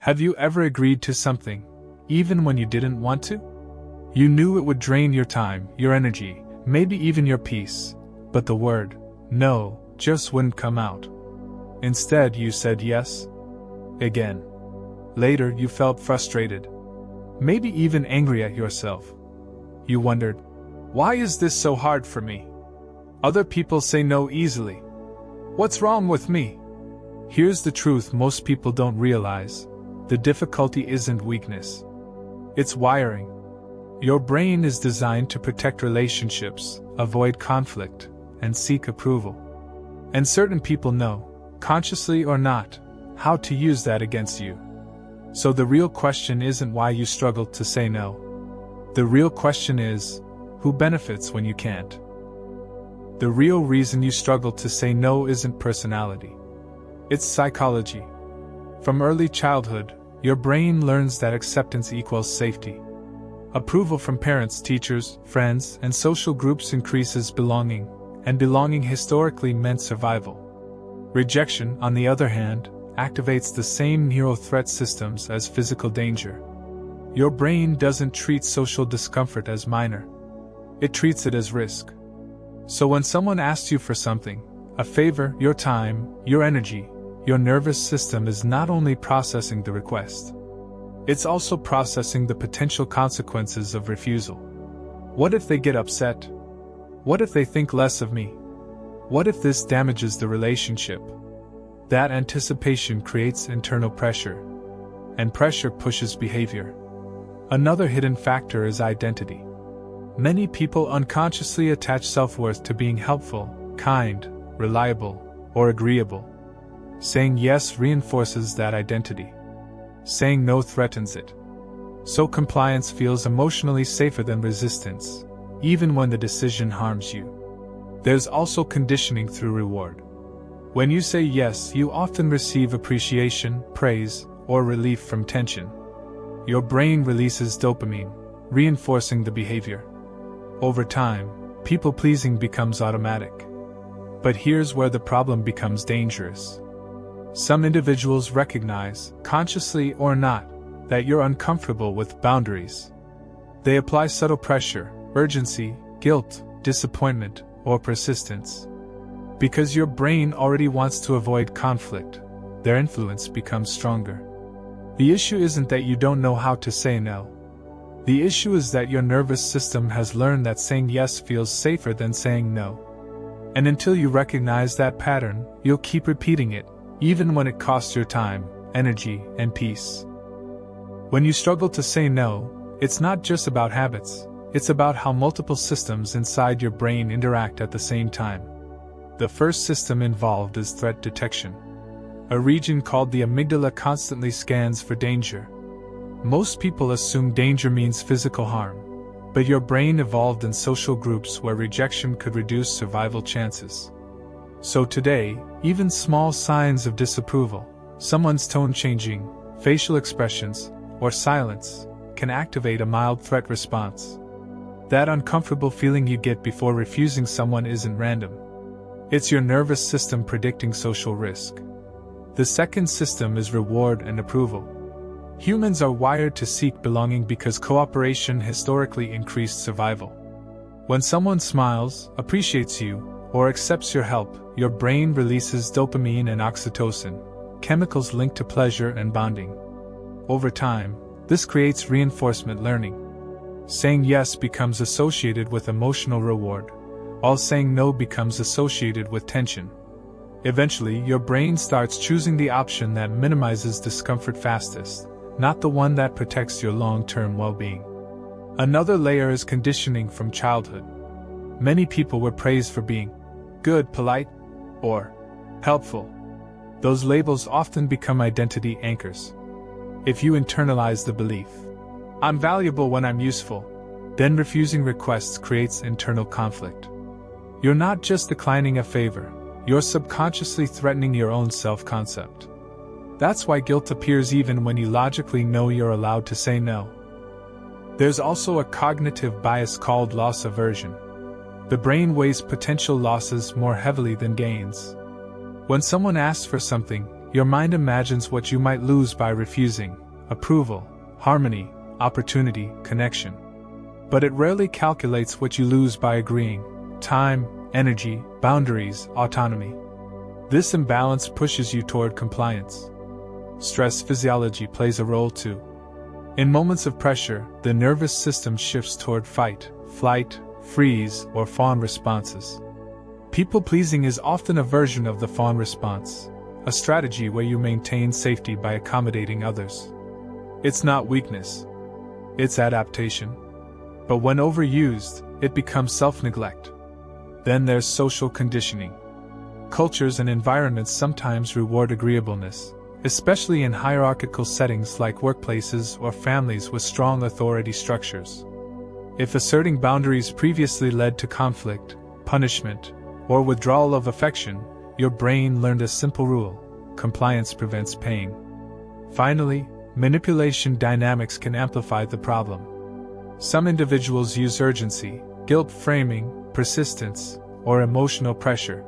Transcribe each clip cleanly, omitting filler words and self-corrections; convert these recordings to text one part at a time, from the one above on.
Have you ever agreed to something, even when you didn't want to? You knew it would drain your time, your energy, maybe even your peace, but the word, no, just wouldn't come out. Instead, you said yes. Again. Later, you felt frustrated. Maybe even angry at yourself. You wondered, why is this so hard for me? Other people say no easily. What's wrong with me? Here's the truth most people don't realize. The difficulty isn't weakness. It's wiring. Your brain is designed to protect relationships, avoid conflict, and seek approval. And certain people know, consciously or not, how to use that against you. So the real question isn't why you struggle to say no. The real question is, who benefits when you can't? The real reason you struggle to say no isn't personality. It's psychology. From early childhood, your brain learns that acceptance equals safety. Approval from parents, teachers, friends, and social groups increases belonging, and belonging historically meant survival. Rejection, on the other hand, activates the same neural threat systems as physical danger. Your brain doesn't treat social discomfort as minor. It treats it as risk. So when someone asks you for something, a favor, your time, your energy, your nervous system is not only processing the request. It's also processing the potential consequences of refusal. What if they get upset? What if they think less of me? What if this damages the relationship? That anticipation creates internal pressure, and pressure pushes behavior. Another hidden factor is identity. Many people unconsciously attach self-worth to being helpful, kind, reliable, or agreeable. Saying yes reinforces that identity. Saying no threatens it. So compliance feels emotionally safer than resistance, even when the decision harms you. There's also conditioning through reward. When you say yes, you often receive appreciation, praise, or relief from tension. Your brain releases dopamine, reinforcing the behavior. Over time, people-pleasing becomes automatic. But here's where the problem becomes dangerous. Some individuals recognize, consciously or not, that you're uncomfortable with boundaries. They apply subtle pressure, urgency, guilt, disappointment, or persistence. Because your brain already wants to avoid conflict, their influence becomes stronger. The issue isn't that you don't know how to say no. The issue is that your nervous system has learned that saying yes feels safer than saying no. And until you recognize that pattern, you'll keep repeating it, even when it costs your time, energy, and peace. When you struggle to say no, it's not just about habits, it's about how multiple systems inside your brain interact at the same time. The first system involved is threat detection. A region called the amygdala constantly scans for danger. Most people assume danger means physical harm, but your brain evolved in social groups where rejection could reduce survival chances. So today, even small signs of disapproval, someone's tone changing, facial expressions, or silence, can activate a mild threat response. That uncomfortable feeling you get before refusing someone isn't random. It's your nervous system predicting social risk. The second system is reward and approval. Humans are wired to seek belonging because cooperation historically increased survival. When someone smiles, appreciates you, or accepts your help, your brain releases dopamine and oxytocin, chemicals linked to pleasure and bonding. Over time, this creates reinforcement learning. Saying yes becomes associated with emotional reward, while saying no becomes associated with tension. Eventually, your brain starts choosing the option that minimizes discomfort fastest, not the one that protects your long-term well-being. Another layer is conditioning from childhood. Many people were praised for being good, polite, or helpful. Those labels often become identity anchors. If you internalize the belief, I'm valuable when I'm useful, then refusing requests creates internal conflict. You're not just declining a favor, you're subconsciously threatening your own self-concept. That's why guilt appears even when you logically know you're allowed to say no. There's also a cognitive bias called loss aversion. The brain weighs potential losses more heavily than gains. When someone asks for something, Your mind imagines what you might lose by refusing: approval, harmony, opportunity, connection. But it rarely calculates what you lose by agreeing: time, energy, boundaries, autonomy. This imbalance pushes you toward compliance. Stress physiology plays a role too. In moments of pressure, the nervous system shifts toward fight, flight, freeze, or fawn responses. People-pleasing is often a version of the fawn response, a strategy where you maintain safety by accommodating others. It's not weakness. It's adaptation. But when overused, it becomes self-neglect. Then there's social conditioning. Cultures and environments sometimes reward agreeableness, especially in hierarchical settings like workplaces or families with strong authority structures. If asserting boundaries previously led to conflict, punishment, or withdrawal of affection, your brain learned a simple rule: compliance prevents pain. Finally, manipulation dynamics can amplify the problem. Some individuals use urgency, guilt framing, persistence, or emotional pressure.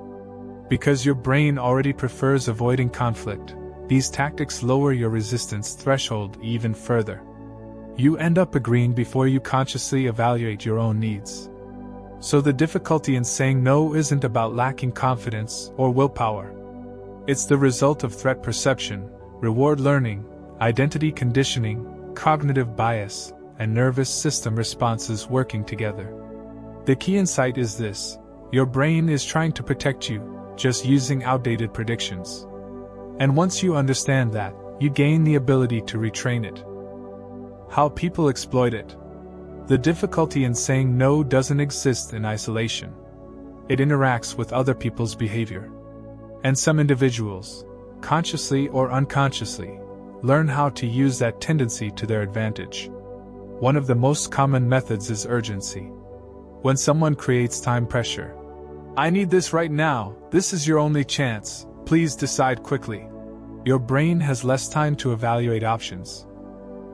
Because your brain already prefers avoiding conflict, these tactics lower your resistance threshold even further. You end up agreeing before you consciously evaluate your own needs. So the difficulty in saying no isn't about lacking confidence or willpower. It's the result of threat perception, reward learning, identity conditioning, cognitive bias, and nervous system responses working together. The key insight is this: your brain is trying to protect you, just using outdated predictions. And once you understand that, you gain the ability to retrain it. How people exploit it. The difficulty in saying no doesn't exist in isolation. It interacts with other people's behavior. And some individuals, consciously or unconsciously, learn how to use that tendency to their advantage. One of the most common methods is urgency. When someone creates time pressure, "I need this right now, this is your only chance, please decide quickly," your brain has less time to evaluate options.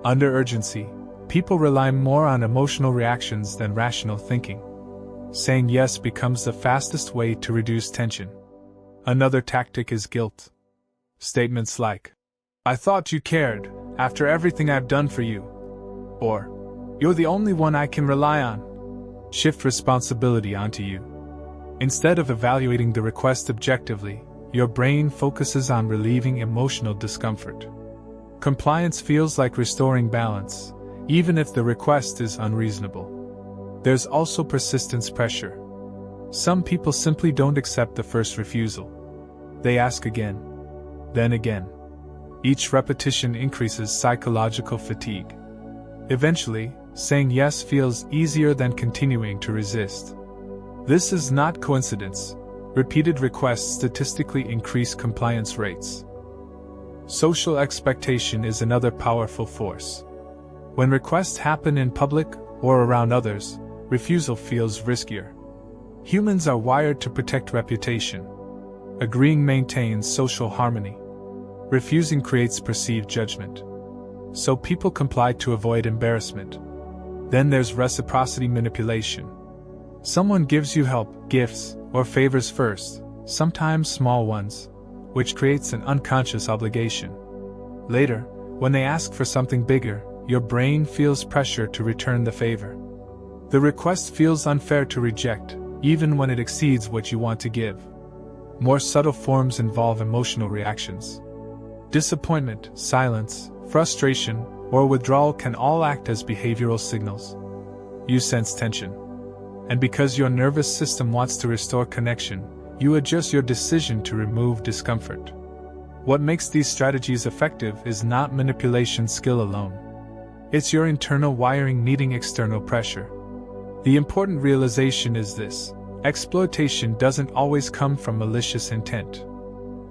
Under urgency, people rely more on emotional reactions than rational thinking. Saying yes becomes the fastest way to reduce tension. Another tactic is guilt. Statements like, "I thought you cared, after everything I've done for you," or, "You're the only one I can rely on," shift responsibility onto you. Instead of evaluating the request objectively, your brain focuses on relieving emotional discomfort. Compliance feels like restoring balance, even if the request is unreasonable. There's also persistence pressure. Some people simply don't accept the first refusal. They ask again, then again. Each repetition increases psychological fatigue. Eventually, saying yes feels easier than continuing to resist. This is not coincidence. Repeated requests statistically increase compliance rates. Social expectation is another powerful force. When requests happen in public or around others, refusal feels riskier. Humans are wired to protect reputation. Agreeing maintains social harmony. Refusing creates perceived judgment. So people comply to avoid embarrassment. Then there's reciprocity manipulation. Someone gives you help, gifts, or favors first, sometimes small ones, which creates an unconscious obligation. Later, when they ask for something bigger, your brain feels pressure to return the favor. The request feels unfair to reject, even when it exceeds what you want to give. More subtle forms involve emotional reactions. Disappointment, silence, frustration, or withdrawal can all act as behavioral signals. You sense tension. And because your nervous system wants to restore connection, you adjust your decision to remove discomfort. What makes these strategies effective is not manipulation skill alone. It's your internal wiring meeting external pressure. The important realization is this: exploitation doesn't always come from malicious intent.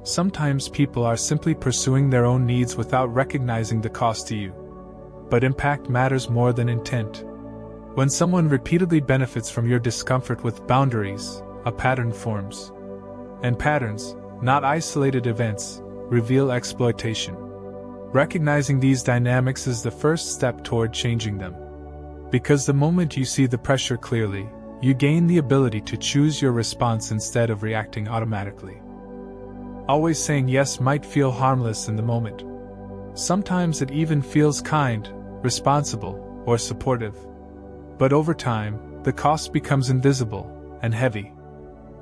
Sometimes people are simply pursuing their own needs without recognizing the cost to you. But impact matters more than intent. When someone repeatedly benefits from your discomfort with boundaries, a pattern forms. And patterns, not isolated events, reveal exploitation. Recognizing these dynamics is the first step toward changing them. Because the moment you see the pressure clearly, you gain the ability to choose your response instead of reacting automatically. Always saying yes might feel harmless in the moment. Sometimes it even feels kind, responsible, or supportive. But over time, the cost becomes invisible and heavy.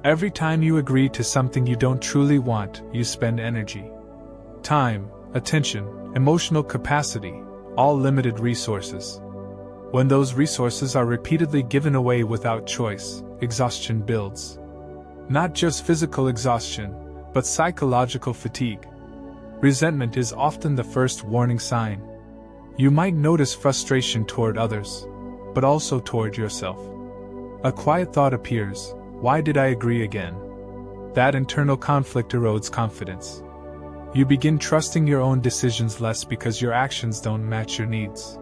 Every time you agree to something you don't truly want, you spend energy, time, attention, emotional capacity, all limited resources. When those resources are repeatedly given away without choice, exhaustion builds. Not just physical exhaustion, but psychological fatigue. Resentment is often the first warning sign. You might notice frustration toward others, but also toward yourself. A quiet thought appears: why did I agree again? That internal conflict erodes confidence. You begin trusting your own decisions less because your actions don't match your needs.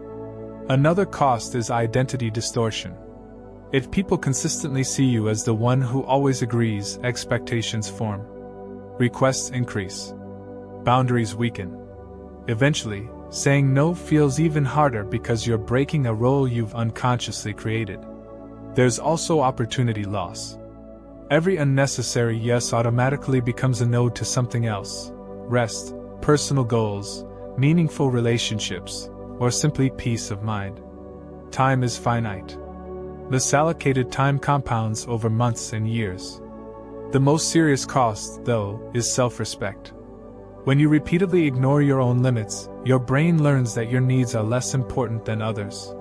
Another cost is identity distortion. If people consistently see you as the one who always agrees, expectations form. Requests increase. Boundaries weaken. Eventually, saying no feels even harder because you're breaking a role you've unconsciously created. There's also opportunity loss. Every unnecessary yes automatically becomes a no to something else: rest, personal goals, meaningful relationships, or simply peace of mind. Time is finite. This allocated time compounds over months and years. The most serious cost, though, is self-respect. When you repeatedly ignore your own limits, your brain learns that your needs are less important than others.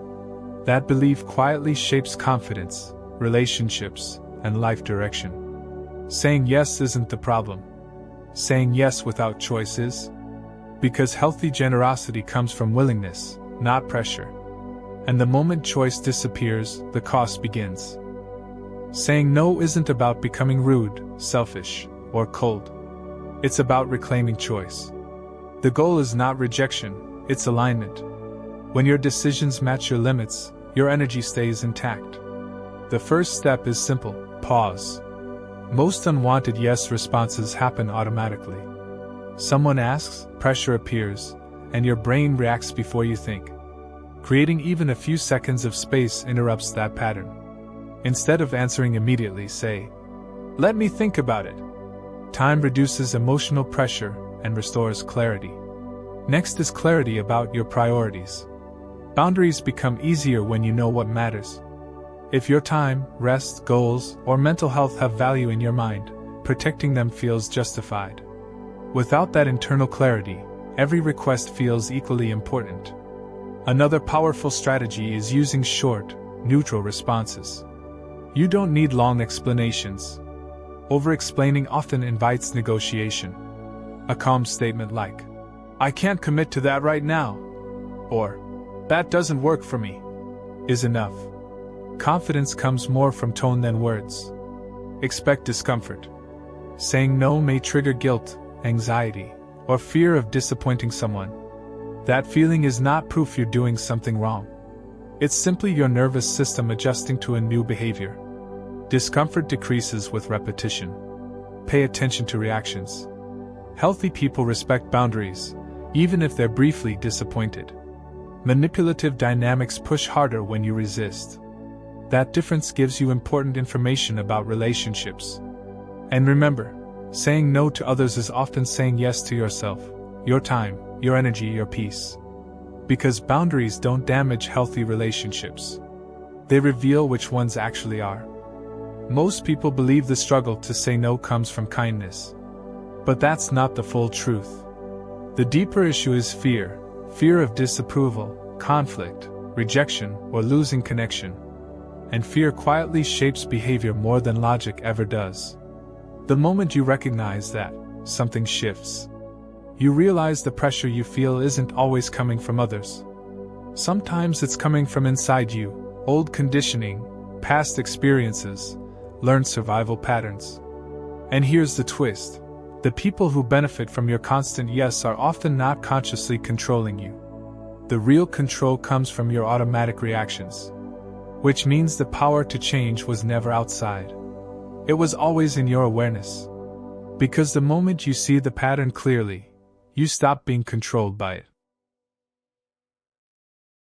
That belief quietly shapes confidence, relationships, and life direction. Saying yes isn't the problem. Saying yes without choice is. Because healthy generosity comes from willingness, not pressure. And the moment choice disappears, the cost begins. Saying no isn't about becoming rude, selfish, or cold. It's about reclaiming choice. The goal is not rejection, it's alignment. When your decisions match your limits, your energy stays intact. The first step is simple: pause. Most unwanted yes responses happen automatically. Someone asks, pressure appears, and your brain reacts before you think. Creating even a few seconds of space interrupts that pattern. Instead of answering immediately, say, "Let me think about it." Time reduces emotional pressure and restores clarity. Next is clarity about your priorities. Boundaries become easier when you know what matters. If your time, rest, goals, or mental health have value in your mind, protecting them feels justified. Without that internal clarity, every request feels equally important. Another powerful strategy is using short, neutral responses. You don't need long explanations. Over-explaining often invites negotiation. A calm statement like, "I can't commit to that right now," or "That doesn't work for me," is enough. Confidence comes more from tone than words. Expect discomfort. Saying no may trigger guilt, anxiety, or fear of disappointing someone. That feeling is not proof you're doing something wrong. It's simply your nervous system adjusting to a new behavior. Discomfort decreases with repetition. Pay attention to reactions. Healthy people respect boundaries, even if they're briefly disappointed. Manipulative dynamics push harder when you resist. That difference gives you important information about relationships. And remember, saying no to others is often saying yes to yourself, your time, your energy, your peace. Because boundaries don't damage healthy relationships. They reveal which ones actually are. Most people believe the struggle to say no comes from kindness. But that's not the full truth. The deeper issue is fear. Fear of disapproval, conflict, rejection, or losing connection. And fear quietly shapes behavior more than logic ever does. The moment you recognize that, something shifts. You realize the pressure you feel isn't always coming from others. Sometimes it's coming from inside you, old conditioning, past experiences, learned survival patterns. And here's the twist. The people who benefit from your constant yes are often not consciously controlling you. The real control comes from your automatic reactions. Which means the power to change was never outside. It was always in your awareness. Because the moment you see the pattern clearly, you stop being controlled by it.